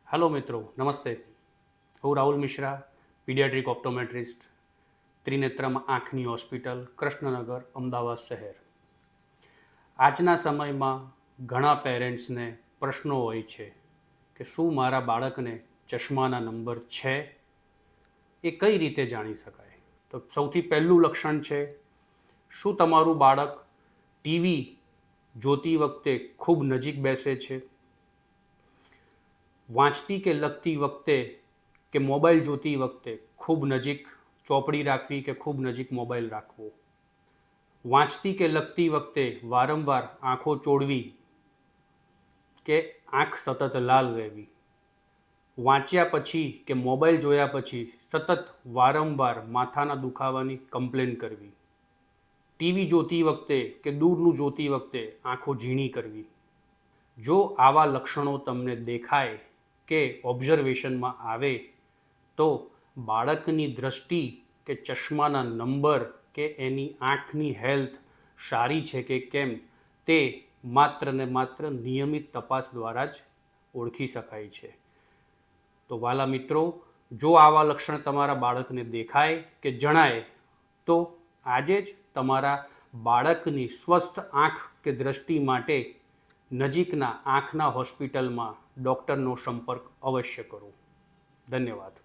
Hello मित्रों, नमस्ते। હું રાહુલ મિશ્રા, પીડિયાટ્રિક ઓપ્ટોમેટ્રિસ્ટ, ત્રિનેત્રમ આંખની હોસ્પિટલ, કૃષ્ણનગર, અમદાવાદ શહેર. આજના સમયમાં ઘણા પેરેન્ટ્સને પ્રશ્નો હોય છે કે શું મારા બાળકને ચશ્માના નંબર છે, એ કઈ રીતે જાણી શકાય? તો સૌથી પહેલું લક્ષણ છે, શું તમારું બાળક ટીવી જોતી વખતે ખૂબ નજીક બેસે છે, વાંચતી કે લખતી વખતે કે મોબાઈલ જોતી વખતે ખૂબ નજીક ચોપડી રાખવી કે ખૂબ નજીક મોબાઈલ રાખવો, વાંચતી કે લખતી વખતે વારંવાર આંખો ચોળવી કે આંખ સતત લાલ રહેવી, વાંચ્યા પછી કે મોબાઈલ જોયા પછી સતત વારંવાર માથાના દુખાવાની કમ્પ્લેન કરવી, ટીવી જોતી વખતે કે દૂરનું જોતી વખતે આંખો ઝીણી કરવી. જો આવા લક્ષણો તમને દેખાય કે ઓબ્ઝર્વેશનમાં આવે તો બાળકની દ્રષ્ટિ કે ચશ્માના નંબર કે એની આંખની હેલ્થ સારી છે કે કેમ તે માત્ર ને માત્ર નિયમિત તપાસ દ્વારા જ ઓળખી શકાય છે. તો વાલા મિત્રો, જો આવા લક્ષણ તમારા બાળકને દેખાય કે જણાય તો આજે જ તમારા બાળકની સ્વસ્થ આંખ કે દ્રષ્ટિ માટે નજીકના આંખના હોસ્પિટલમાં ડૉક્ટરનો સંપર્ક અવશ્ય કરો. ધન્યવાદ.